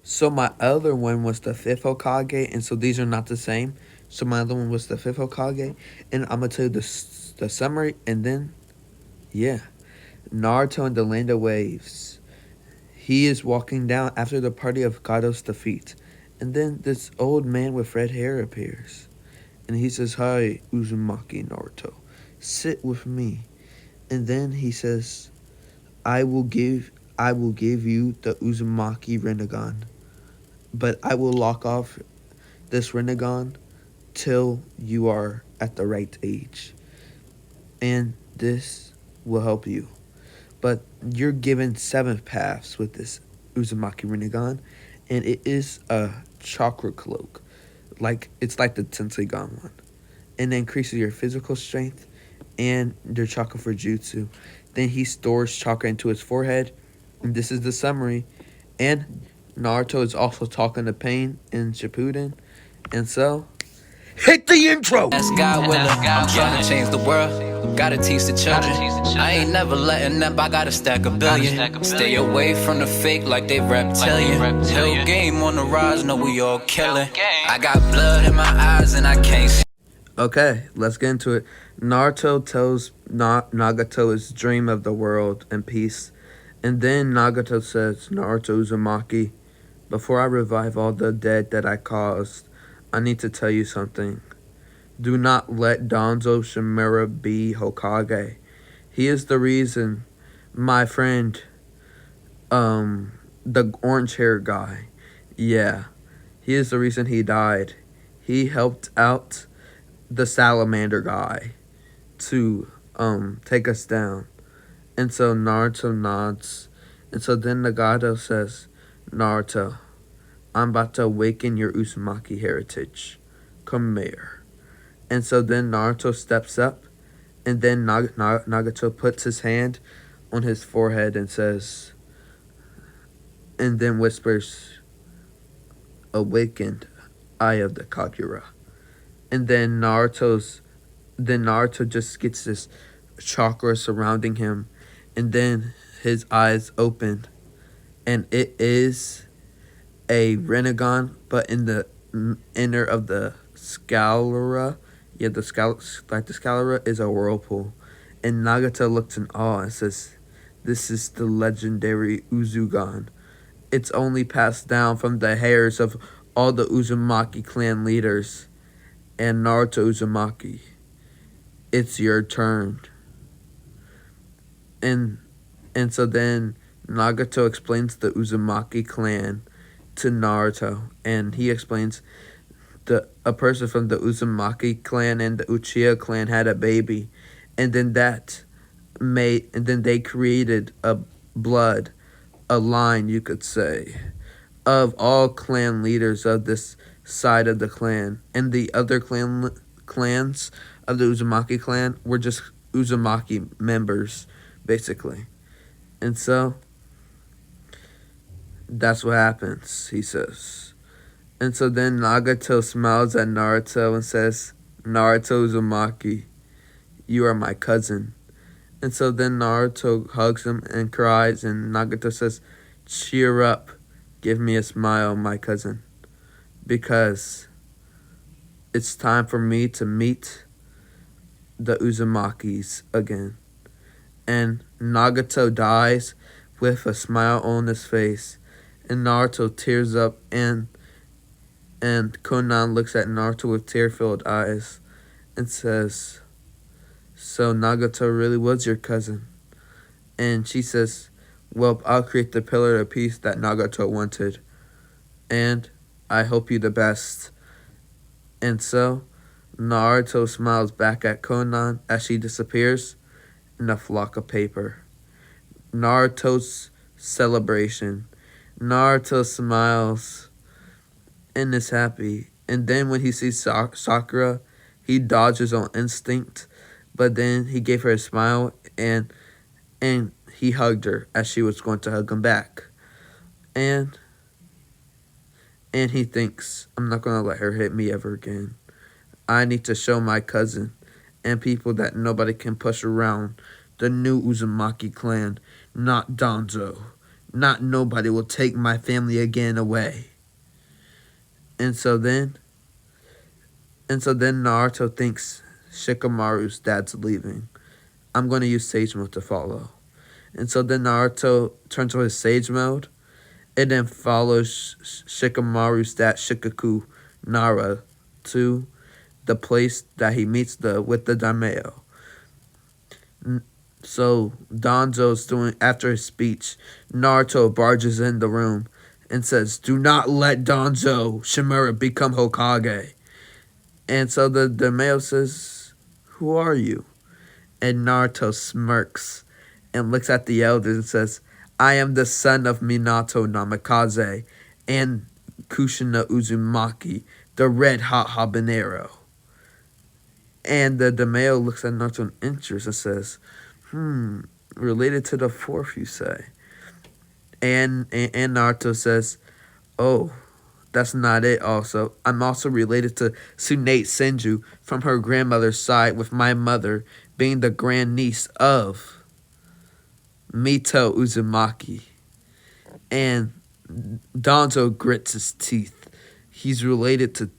So my other one was the fifth Hokage, and so these are not the same. So my other one was the fifth Hokage, and I'm gonna tell you the summary, and then yeah, Naruto in the Land of Waves. He is walking down after the party of Kato's defeat, and then this old man with red hair appears, and he says, "Hi, Uzumaki Naruto, sit with me." And then he says, "I will give, I will give you the Uzumaki Rinnegan, but I will lock off this Rinnegan till you are at the right age, and this will help you. But you're given 7 paths with this Uzumaki Rinnegan, and it is a chakra cloak, like it's like the Tenseigan one, and it increases your physical strength and your chakra for jutsu. Then he stores chakra into his forehead, and this is the summary. And Naruto is also talking to Pain in Shippuden, and so hit the intro. That's God willing. I'm trying to change the world. Gotta teach the children. I ain't never letting up. I gotta stack a billion. Stay away from the fake like they reptilian. Hill game on the rise. Know we all killing. I got blood in my eyes and I can't see. Okay, let's get into it. Naruto tells Nagato his dream of the world and peace. And then Nagato says, "Naruto Uzumaki, before I revive all the dead that I caused, I need to tell you something. Do not let Danzo Shimura be Hokage. He is the reason, my friend, the orange hair guy. Yeah, he is the reason he died. He helped out the salamander guy to take us down." And so Naruto nods. And so then Nagato says, "Naruto, I'm about to awaken your Uzumaki heritage. Come here." And so then Naruto steps up, and then Nagato puts his hand on his forehead and says, and then whispers, "Awakened, Eye of the Kagura." And then Naruto just gets this chakra surrounding him, and then his eyes open, and it is a Rinnegan, but in the inner of the scalera. Yeah, the scalera is a whirlpool. And Nagata looks in awe and says, "This is the legendary Uzugan. It's only passed down from the heirs of all the Uzumaki clan leaders. And Naruto Uzumaki, it's your turn." And so then Nagato explains the Uzumaki clan to Naruto, and he explains a person from the Uzumaki clan and the Uchiha clan had a baby, and then they created a line, you could say, of all clan leaders of this side of the clan, and the other clans of the Uzumaki clan were just Uzumaki members, basically. And so that's what happens, he says. And so then Nagato smiles at Naruto and says, "Naruto Uzumaki, you are my cousin." And so then Naruto hugs him and cries, and Nagato says, "Cheer up, give me a smile, my cousin, because it's time for me to meet the Uzumakis again." And Nagato dies with a smile on his face, and Naruto tears up, and Konan looks at Naruto with tear-filled eyes and says, "So Nagato really was your cousin?" And she says, "Well, I'll create the pillar of peace that Nagato wanted, and I hope you the best." And so Naruto smiles back at Konan as she disappears in a flock of paper. Naruto's celebration. Naruto smiles and is happy. And then when he sees Sakura, he dodges on instinct, but then he gave her a smile, and he hugged her as she was going to hug him back. And he thinks, "I'm not going to let her hit me ever again. I need to show my cousin and people that nobody can push around the new Uzumaki clan, not Danzo, Not nobody will take my family again away. And so then Naruto thinks Shikamaru's dad's leaving. I'm gonna use Sage Mode to follow. And so then Naruto turns to his Sage Mode and then follows Shikamaru's dad Shikaku Nara to the place that he meets with the daimyo. So Danzo's doing after his speech, Naruto barges in the room and says, "Do not let Danzo Shimura become Hokage." And so the daimyo says, "Who are you?" And Naruto smirks and looks at the elders and says, "I am the son of Minato Namikaze and Kushina Uzumaki, the red hot habanero." And the daimyo looks at Naruto in interest and says, related to the fourth, you say? And Naruto says, "Oh, that's not it also. I'm also related to Tsunade Senju from her grandmother's side, with my mother being the grandniece of Mito Uzumaki." And Danzo grits his teeth. He's related to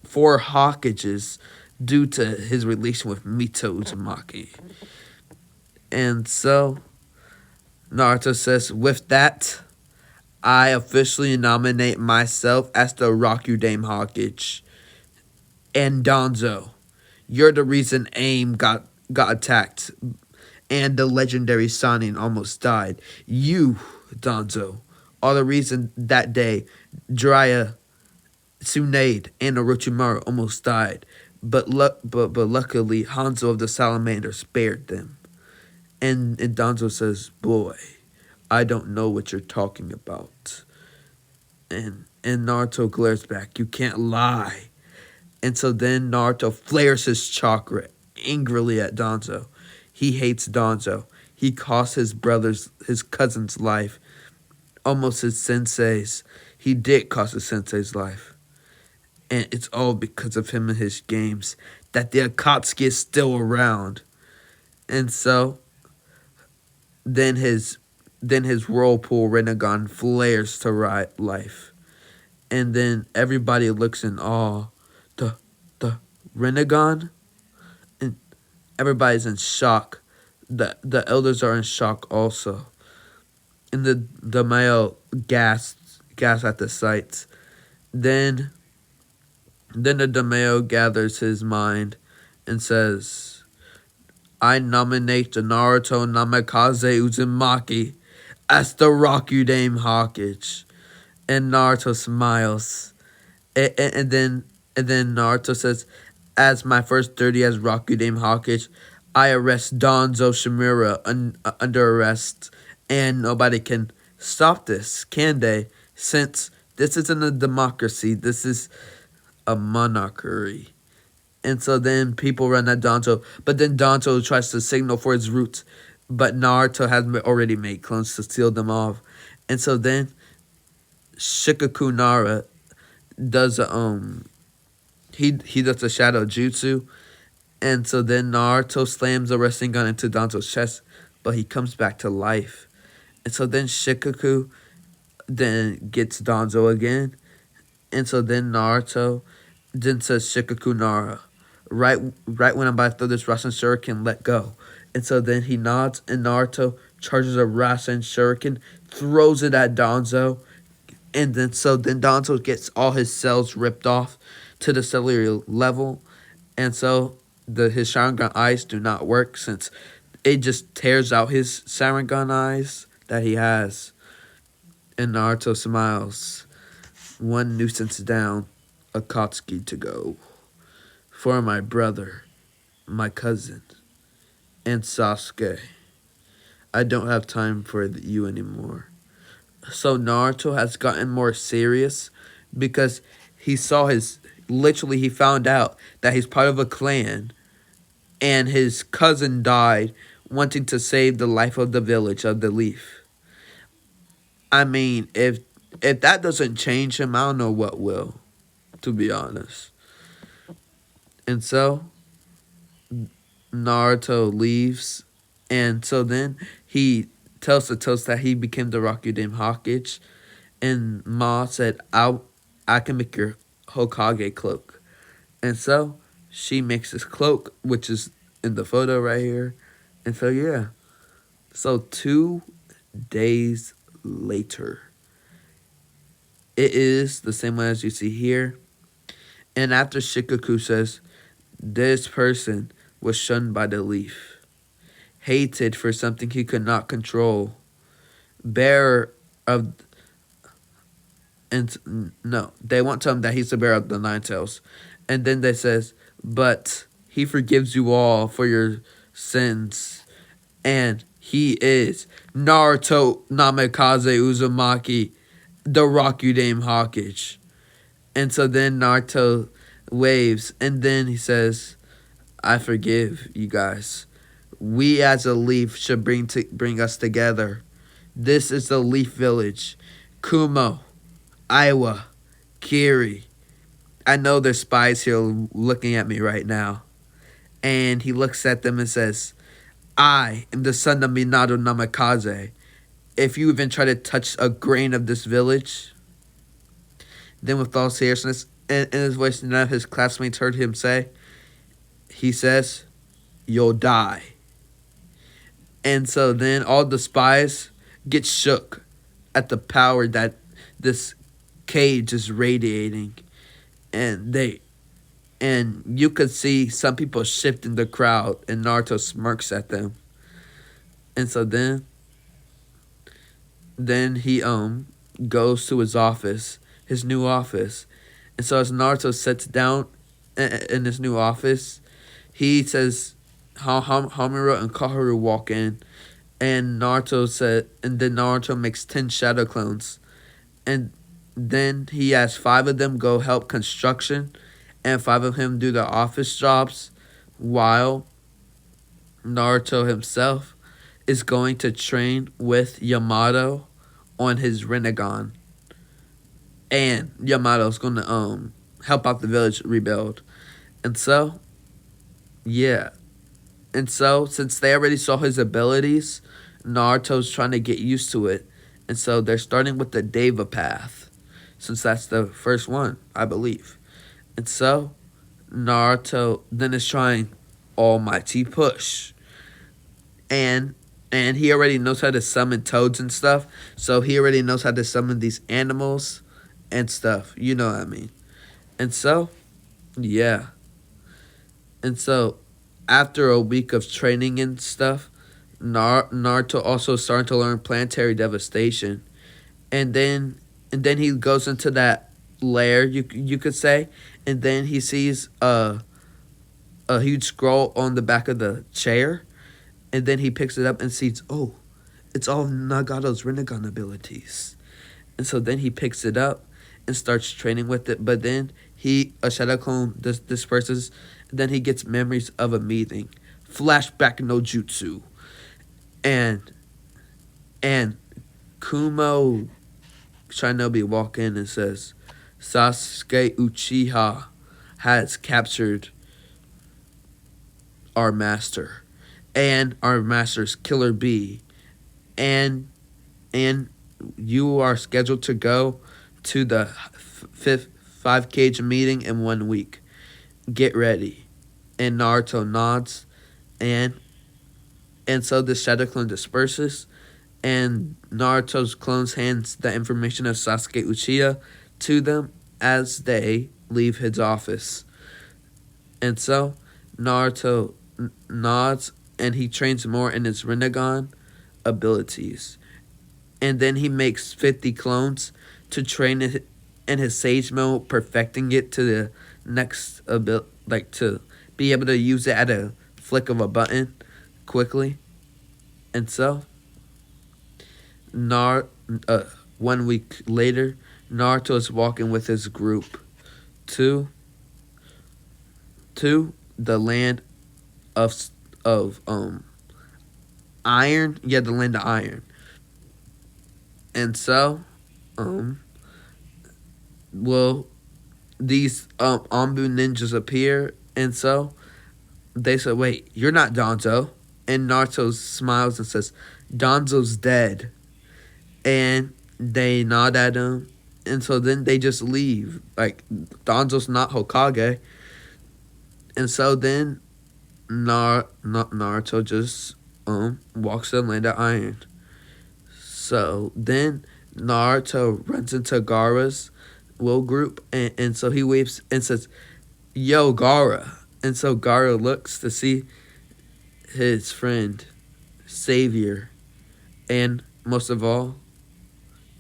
four Hokages due to his relation with Mito Uzumaki. And so Naruto says, "With that, I officially nominate myself as the Rakudame Hokage. And Danzo, you're the reason AIM got attacked and the legendary Sanin almost died. You, Danzo, are the reason that day Jiraiya, Tsunade, and Orochimaru almost died. But luckily, Hanzo of the Salamander spared them." And Danzo says, "Boy, I don't know what you're talking about." And Naruto glares back, "You can't lie." And so then Naruto flares his chakra angrily at Danzo. He hates Danzo. He cost his cousin's life, almost his sensei's. He did cost his sensei's life. And it's all because of him and his games that the Akatsuki is still around. And so then his whirlpool Rinnegan flares to life. And then everybody looks in awe. The Rinnegan? And everybody's in shock. The elders are in shock also. And the male gasps at the sight. Then the daimyo gathers his mind and says, "I nominate the Naruto Namikaze Uzumaki as the Rakudame Hokage." And Naruto smiles. And then Naruto says, "As my first duty as Rakudame Hokage, I arrest Danzo Shimura under arrest. And nobody can stop this, can they? Since this isn't a democracy, this is a monarchy." And so then people run at Danzo. But then Danzo tries to signal for his roots. But Naruto has already made clones to seal them off. And so then Shikaku Nara does he does a shadow jutsu. And so then Naruto slams a wrestling gun into Danzo's chest, but he comes back to life. And so then Shikaku then gets Danzo again. And so then Naruto then says, "Shikaku Nara, right when I'm about to throw this Rasen Shuriken, let go." And so then he nods, and Naruto charges a Rasen Shuriken, throws it at Danzo. And then Danzo gets all his cells ripped off to the cellular level. And so his Sharingan eyes do not work, since it just tears out his Sharingan eyes that he has. And Naruto smiles. One nuisance down, Akatsuki to go. For my brother, my cousin, and Sasuke. I don't have time for you anymore. So Naruto has gotten more serious because he found out that he's part of a clan and his cousin died wanting to save the life of the village of the Leaf. I mean, if that doesn't change him, I don't know what will, to be honest. And so Naruto leaves, and so then he tells Satoshi that he became the Rakuden Hokage, and Ma said, I can make your Hokage cloak. And so she makes this cloak, which is in the photo right here. And so, yeah. So 2 days later, it is the same way as you see here. And after Shikaku says, this person was shunned by the leaf, hated for something he could not control, bearer of, and no, they won't tell him that he's the bearer of the nine tails. And then they says, but he forgives you all for your sins. And he is Naruto Namikaze Uzumaki, the Rakuden Hokage. And so then Naruto waves, and then he says, I forgive you guys. We as a leaf should bring us together. This is the Leaf Village. Kumo, Aiwa, Kiri. I know there's spies here looking at me right now. And he looks at them and says, I am the son of Minato Namikaze. If you even try to touch a grain of this village, then with all seriousness in his voice, none of his classmates heard him say, he says, you'll die. And so then all the spies get shook at the power that this cage is radiating. And you could see some people shift in the crowd, and Naruto smirks at them. And so then he goes to his office, his new office. And so as Naruto sits down in his new office, he says Hamura and Kaharu walk in, and then Naruto makes 10 shadow clones. And then he has 5 of them go help construction, and 5 of him do the office jobs, while Naruto himself is going to train with Yamato on his Rinnegan. And Yamato's going to help out the village rebuild. And so, yeah. And so, since they already saw his abilities, Naruto's trying to get used to it. And so they're starting with the Deva path, since that's the first one, I believe. And so Naruto then is trying Almighty Push. And he already knows how to summon toads and stuff. So he already knows how to summon these animals and stuff. You know what I mean. And so, yeah. And so, after a week of training and stuff, Naruto also starting to learn planetary devastation. And then he goes into that lair, you could say. And then he sees a huge scroll on the back of the chair. And then he picks it up and sees, oh, it's all Nagato's Rinnegan abilities. And so then he picks it up and starts training with it. But then a shadow clone disperses. And then he gets memories of a meeting. Flashback no jutsu. And Kumo Shinobi walk in and says, Sasuke Uchiha has captured our master. And our master's Killer Bee. And you are scheduled to go to the 5 Kage meeting in 1 week. Get ready. And Naruto nods. And so the shadow clone disperses. And Naruto's clones hands the information of Sasuke Uchiha to them as they leave his office. And so Naruto nods, and he trains more in his Rinnegan abilities. And then he makes 50 clones to train in his Sage mode, perfecting it to the next ability, like to be able to use it at a flick of a button quickly. And so 1 week later, Naruto is walking with his group to the land of iron. Yeah, the land of iron. And so, these Anbu ninjas appear, and so they said, "Wait, you're not Danzo." And Naruto smiles and says, Danzo's dead. And they nod at him. And so then they just leave. Like, Danzo's not Hokage. And so then Naruto just walks to the land of iron. So then Naruto runs into Gaara's little group, and so he waves and says, "Yo, Gaara!" And so Gaara looks to see his friend, savior, and most of all,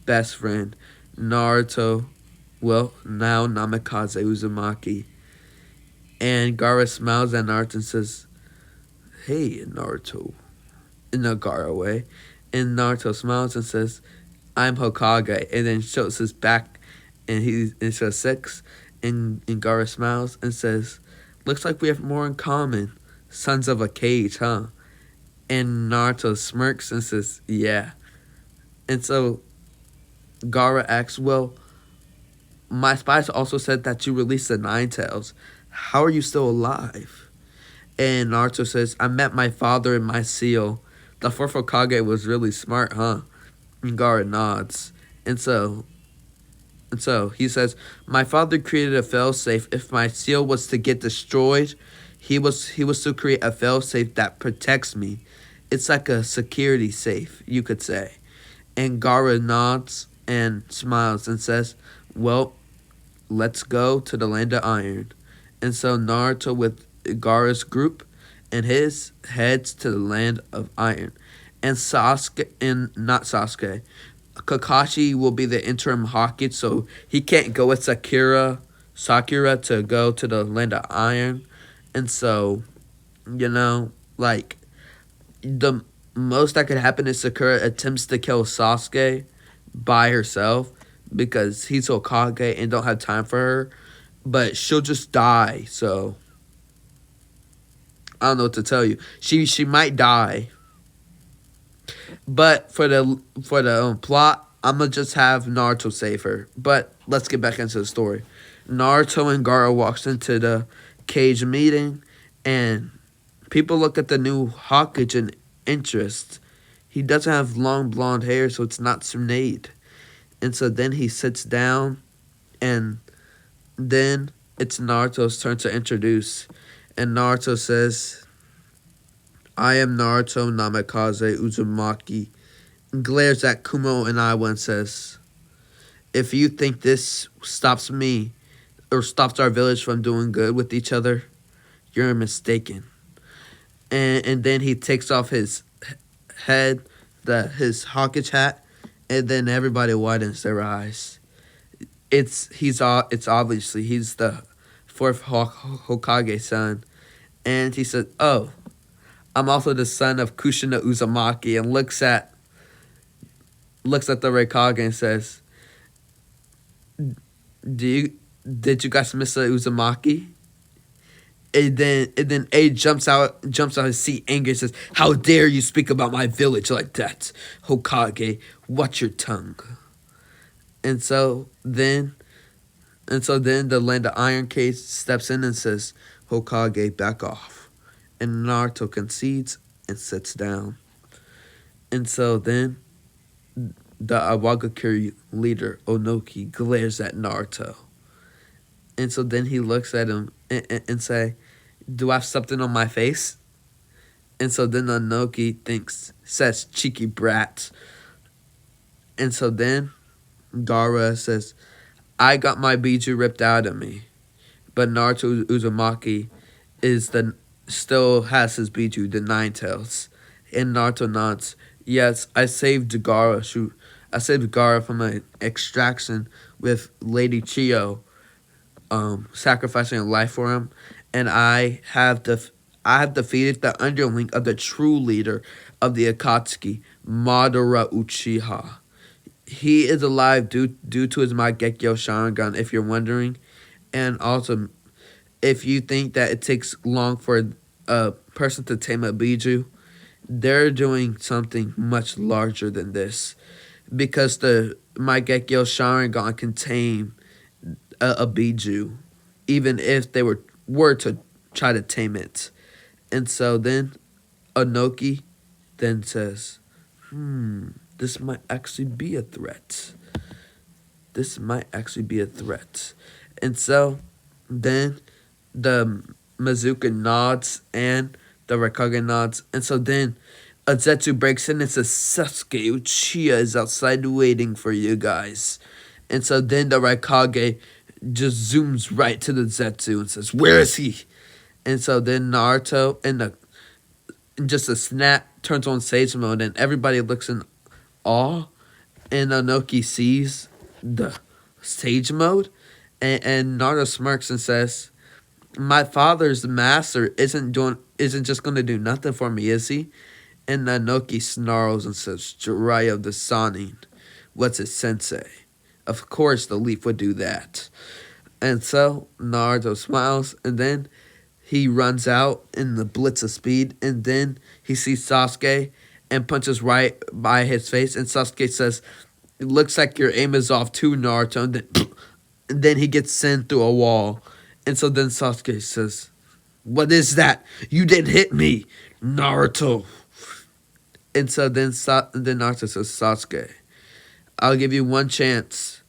best friend, Naruto. Well, now Namikaze Uzumaki. And Gaara smiles at Naruto and says, "Hey, Naruto," in a Gaara way. And Naruto smiles and says, "I'm Hokage," and then shows his back, and he shows 6, and Gaara smiles and says, "Looks like we have more in common. Sons of a cage, huh?" And Naruto smirks and says, "Yeah." And so Gaara asks, "Well, my spies also said that you released the Nine Tails. How are you still alive?" And Naruto says, "I met my father and my seal. The fourth Hokage was really smart, huh?" And Gaara nods. And so he says, "My father created a failsafe. If my seal was to get destroyed, he was to create a failsafe that protects me. It's like a security safe, you could say." And Gaara nods and smiles and says, "Well, let's go to the land of iron." And so Naruto with Gaara's group and his heads to the land of iron. And Sasuke, and not Sasuke, Kakashi will be the interim Hokage, so he can't go with Sakura to go to the land of iron. And so, like, the most that could happen is Sakura attempts to kill Sasuke by herself because he's Hokage and don't have time for her, but she'll just die. So I don't know what to tell you. She might die, but for the plot, I'm gonna just have Naruto save her. But let's get back into the story. Naruto and Gaara walks into the Kage meeting, and people look at the new Hokage in interest. He doesn't have long blonde hair, so it's not Tsunade. And so then he sits down, and then it's Naruto's turn to introduce. And Naruto says, "I am Naruto Namikaze Uzumaki," and glares at Kumo and Iwa and says, "If you think this stops me or stops our village from doing good with each other, you're mistaken." And then he takes off his head, his Hawkeye hat, and then everybody widens their eyes. It's obviously he's the fourth Hokage son, and he said, "Oh, I'm also the son of Kushina Uzumaki," and looks at the Raikage and says, Did you guys miss the Uzumaki?" And then A jumps out his seat angry and says, "How dare you speak about my village like that, Hokage? Watch your tongue." And so then the land of Iron Cage steps in and says, "Hokage, back off." And Naruto concedes and sits down. And so then the Awagakure leader, Onoki, glares at Naruto. And so then he looks at him and say, "Do I have something on my face?" And so then Onoki says, "Cheeky brat." And so then Gaara says, "I got my Biju ripped out of me." But Naruto Uzumaki still has his Biju, the Nine Tails. And Naruto nods, "Yes, I saved Gaara. I saved Gaara from an extraction with Lady Chiyo, sacrificing a life for him, and I have defeated the underling of the true leader of the Akatsuki, Madara Uchiha. He is alive due to his Mangekyo Sharingan, if you're wondering, and also if you think that it takes long for a person to tame a Biju, they're doing something much larger than this, because the Mangekyo Sharingan can tame a Biju, even if they were to try to tame it." And so then Onoki then says, This might actually be a threat. This might actually be a threat. And so then the Mizuka nods and the Raikage nods. And so then a Zetsu breaks in and says, Sasuke Uchiha is outside waiting for you guys. And so then the Raikage just zooms right to the Zetsu and says, where is he? And so then Naruto in just a snap turns on Sage mode and everybody looks in awe. And Inoki sees the Sage mode and Naruto smirks and says, my father's master isn't just gonna do nothing for me, is he? And Inoki snarls and says, Jiraiya the Sannin, what's it, sensei? Of course the leaf would do that. And so Naruto smiles and then he runs out in the blitz of speed and then he sees Sasuke and punches right by his face and Sasuke says, it looks like your aim is off too, Naruto. And then he gets sent through a wall. And so then Sasuke says, what is that? You didn't hit me, Naruto. And so then Naruto says, Sasuke, I'll give you one chance.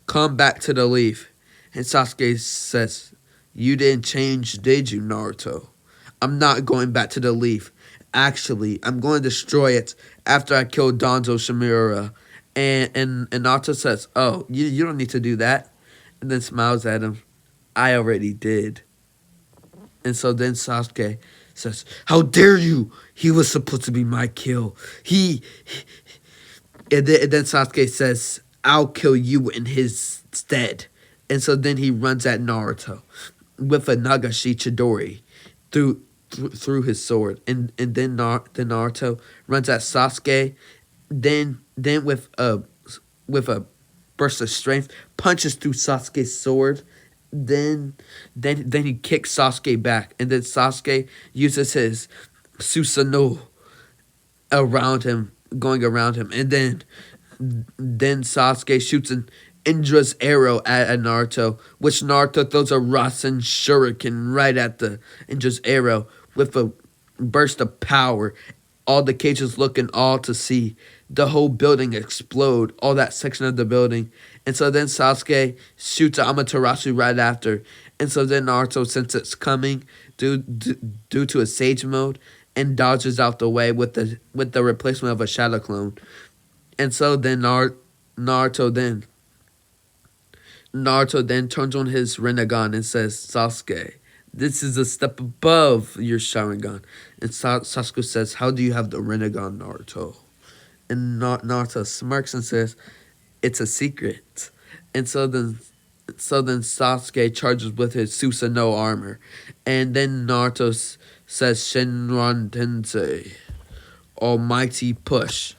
Come back to the leaf. And Sasuke says, you didn't change, did you, Naruto? I'm not going back to the leaf. Actually, I'm going to destroy it after I kill Danzo Shimura. And Naruto says, oh, you don't need to do that. And then smiles at him. I already did. And so then Sasuke says, how dare you? He was supposed to be my kill. And then Sasuke says, I'll kill you in his stead. And so then he runs at Naruto with a Nagashi Chidori through his sword. And then Naruto runs at Sasuke. Then with a burst of strength, punches through Sasuke's sword. Then he kicks Sasuke back, and then Sasuke uses his Susanoo going around him, and then Sasuke shoots an Indra's arrow at Naruto, which Naruto throws a Rasen Shuriken right at the Indra's arrow with a burst of power. All the cages look in awe to see the whole building explode, all that section of the building. And so then Sasuke shoots Amaterasu right after. And so then Naruto, since it's coming due to a Sage mode, and dodges out the way with the replacement of a Shadow Clone. And so then Naruto then turns on his Rinnegan and says, Sasuke, this is a step above your Sharingan. And Sasuke says, how do you have the Rinnegan, Naruto? And Naruto smirks and says, it's a secret. And so then Sasuke charges with his Susanoo armor. And then Naruto says, Shinran Tensei, almighty push.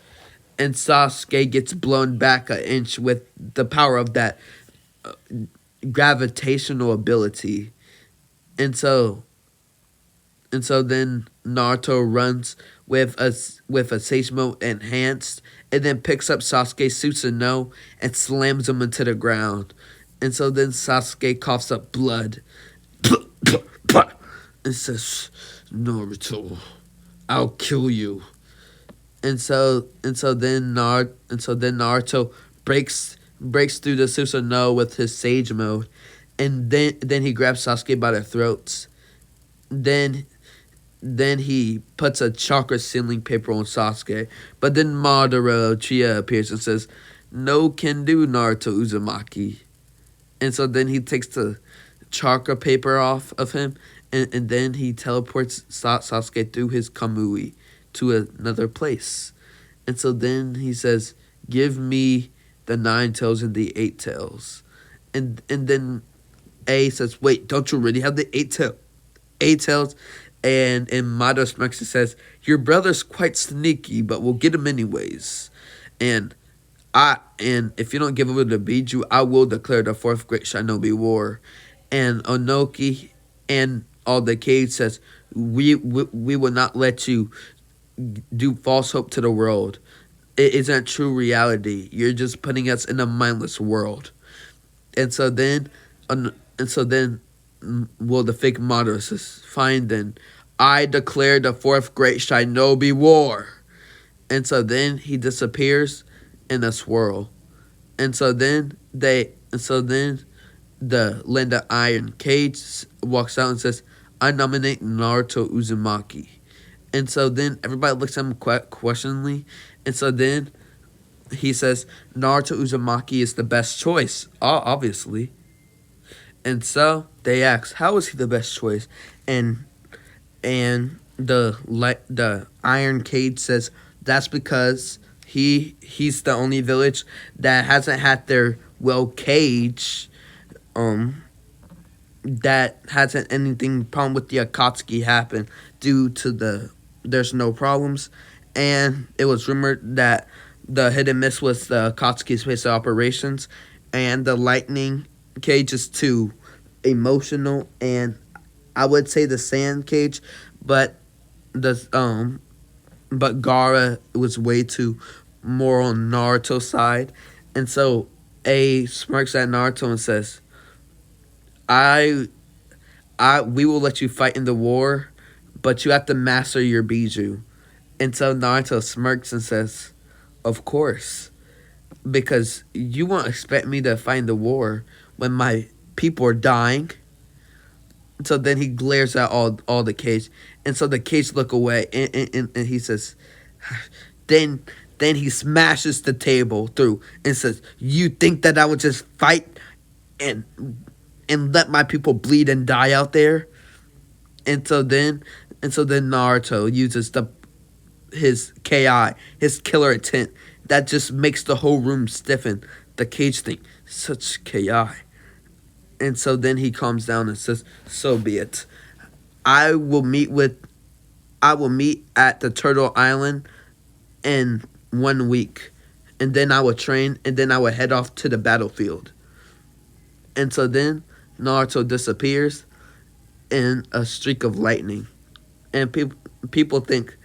And Sasuke gets blown back an inch with the power of that gravitational ability. And so then Naruto runs with a Sage Mode enhanced, and then picks up Sasuke's Susanoo and slams him into the ground. And so then Sasuke coughs up blood and says, Naruto, I'll kill you. And so then Naruto breaks through the Susanoo with his Sage Mode, and then he grabs Sasuke by the throats. Then he puts a chakra sealing paper on Sasuke, but then Madara Uchiha appears and says, "No can do, Naruto Uzumaki." And so then he takes the chakra paper off of him, and then he teleports Sasuke through his Kamui to another place. And so then he says, "Give me the 9 tails and the 8 tails." And then A says, "Wait, don't you already have the 8 tails?" And Madara smirks and says, "Your brother's quite sneaky, but we'll get him anyways. And if you don't give over to Biju, I will declare the 4th Great Shinobi War." And Onoki and all the Kage says, we will not let you do false hope to the world. It isn't true reality. You're just putting us in a mindless world. And so then well, the fake Madara says, "Fine then, I declare the 4th Great Shinobi War." And so then he disappears in a swirl. And so then the Linda Iron Cage walks out and says, "I nominate Naruto Uzumaki." And so then everybody looks at him questioningly. And so then he says, "Naruto Uzumaki is the best choice, obviously." And so they ask, "How is he the best choice?" And the Iron Cage says, "That's because he's the only village that hasn't had their cage, um that hasn't anything problem with the Akatsuki happen due to there's no problems." And it was rumored that the hit and miss was the Akatsuki's base of operations, and the lightning cage is too emotional, and I would say the sand cage, but the but Gara was way too more on Naruto's side. And so A smirks at Naruto and says, I we will let you fight in the war, but you have to master your Biju." And so Naruto smirks and says, "Of course, because you won't expect me to fight in the war when my people are dying." So then he glares at all the cage, and so the cage look away, and he says, then he smashes the table through and says, "You think that I would just fight and let my people bleed and die out there?" And so then Naruto uses his KI, his killer intent, that just makes the whole room stiffen. The cage thing, such KI. And so then he calms down and says, "So be it. I will meet at the Turtle Island in 1 week, and then I will train, and then I will head off to the battlefield." And so then Naruto disappears in a streak of lightning, and people think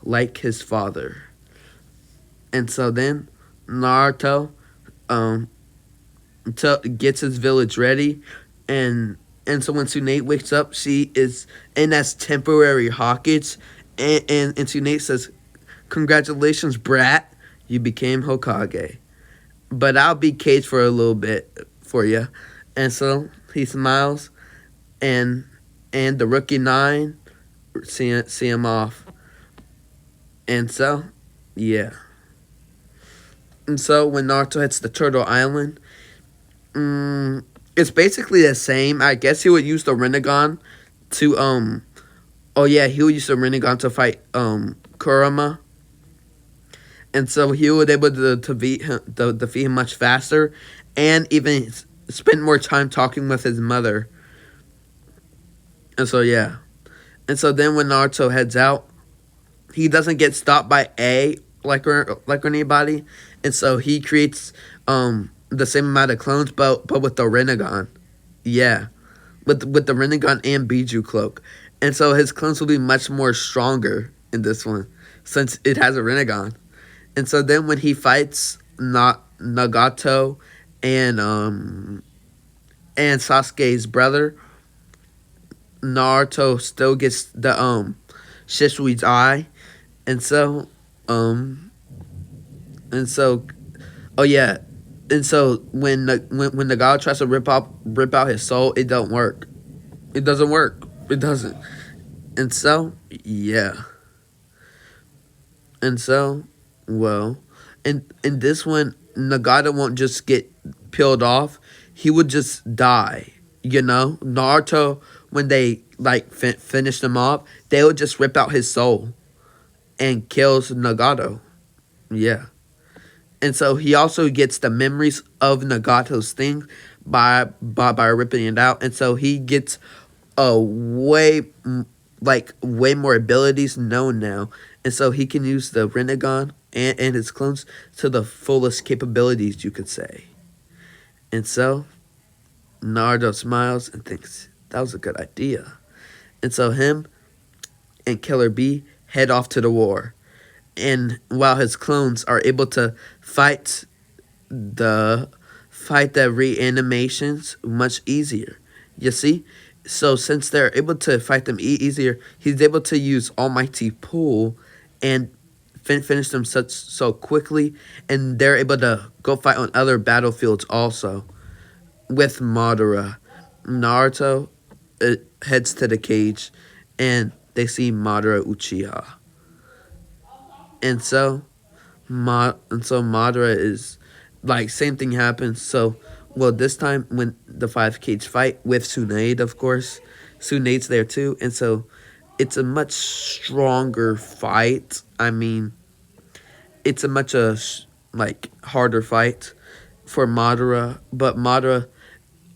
like his father. And so then Naruto um gets his village ready, and so when Tsunade wakes up, she is in as temporary Hokage, and Tsunade says, "Congratulations, brat, you became Hokage, but I'll be caged for a little bit for you." And so he smiles, and the rookie nine see him off. And so, yeah. And so when Naruto hits the Turtle Island, it's basically the same. I guess he would use the Rinnegan to oh yeah, he would use the Rinnegan to fight Kurama. And so he would able to defeat him much faster, and even spend more time talking with his mother. And so yeah. And so then when Naruto heads out, he doesn't get stopped by A like anybody, and so he creates the same amount of clones, but with the Rinnegan. Yeah, with the Rinnegan and Biju cloak, and so his clones will be much more stronger in this one since it has a Rinnegan. And so then when he fights Nagato and Sasuke's brother, Naruto still gets the Shisui's eye, and so oh yeah, and so when Nagato tries to rip out his soul, it don't work. It doesn't work. It doesn't. And so yeah. And so, well, in this one, Nagato won't just get peeled off. He would just die. You know, Naruto, when they like finish him off, they would just rip out his soul and kills Nagato. Yeah. And so he also gets the memories of Nagato's thing by ripping it out. And so he gets a way more abilities known now. And so he can use the Rinnegan and his clones to the fullest capabilities, you could say. And so Naruto smiles and thinks that was a good idea. And so him and Killer B head off to the war. And while his clones are able to fight the reanimations much easier. You see? So since they're able to fight them easier, he's able to use Almighty Pool and finish them such so quickly, and they're able to go fight on other battlefields also. With Madara, Naruto heads to the cage, and they see Madara Uchiha, and so Madara is like same thing happens. So well this time when the five cage fight with Tsunade, of course, Tsunade's there too, and so it's a much stronger fight. I mean, it's a much like harder fight for Madara, but Madara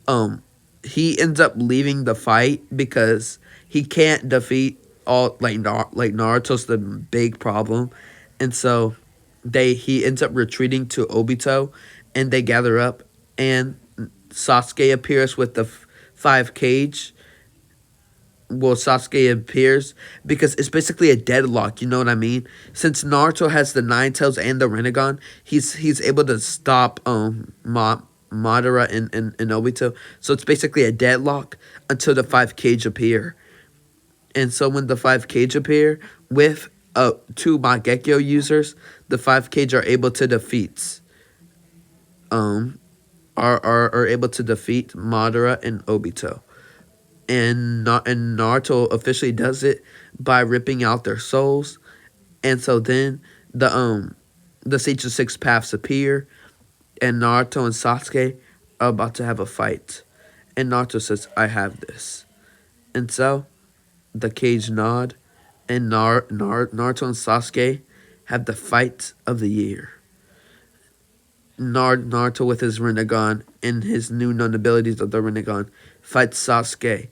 um he ends up leaving the fight because he can't defeat all like Naruto's the big problem, and so he ends up retreating to Obito, and they gather up, and Sasuke appears with the five cage. Well, Sasuke appears because it's basically a deadlock. You know what I mean? Since Naruto has the Nine Tails and the Rinnegan, he's able to stop Madara and Obito. So it's basically a deadlock until the five cage appear. And so when the five cage appear with two Mangekyo users, the five cage are able to defeat are able to defeat Madara and Obito. And Naruto officially does it by ripping out their souls. And so then the Sage of Six Paths appear, and Naruto and Sasuke are about to have a fight. And Naruto says, "I have this." And so the cage nod, and Naruto and Sasuke have the fight of the year. Naruto with his Rinnegan and his new known abilities of the Rinnegan fights Sasuke.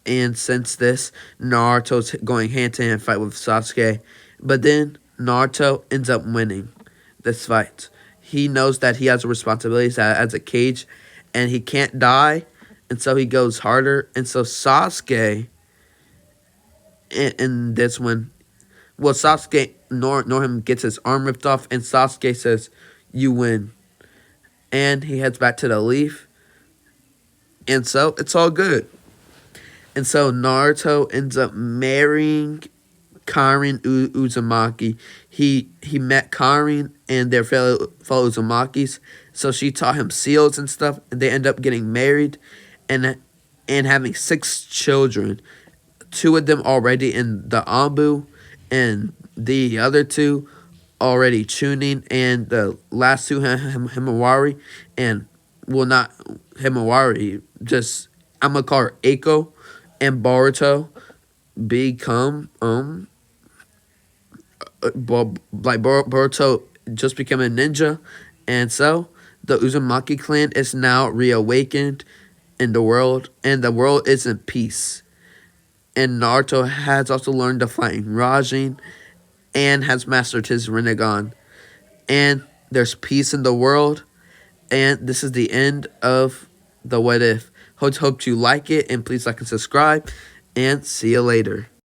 And since this, Naruto's going hand to hand fight with Sasuke. But then Naruto ends up winning this fight. He knows that he has a responsibility as a cage, and he can't die, and so he goes harder. And so Sasuke, in this one, well, Sasuke, him gets his arm ripped off, and Sasuke says, "You win." And he heads back to the leaf, and so it's all good. And so Naruto ends up marrying Karin Uzumaki. He met Karin and their fellow Uzumakis, so she taught him seals and stuff, and they end up getting married and having 6 children. 2 of them already in the Ambu, and the other 2 already tuning, and the last 2 Himawari, and well, not Himawari, just I'm gonna call her Eiko and Boruto become Boruto just become a ninja, and so the Uzumaki clan is now reawakened in the world, and the world is in peace. And Naruto has also learned the fighting Rajin and has mastered his Rinnegan, and there's peace in the world. And this is the end of the What If. Hope you like it, and please like and subscribe, and see you later.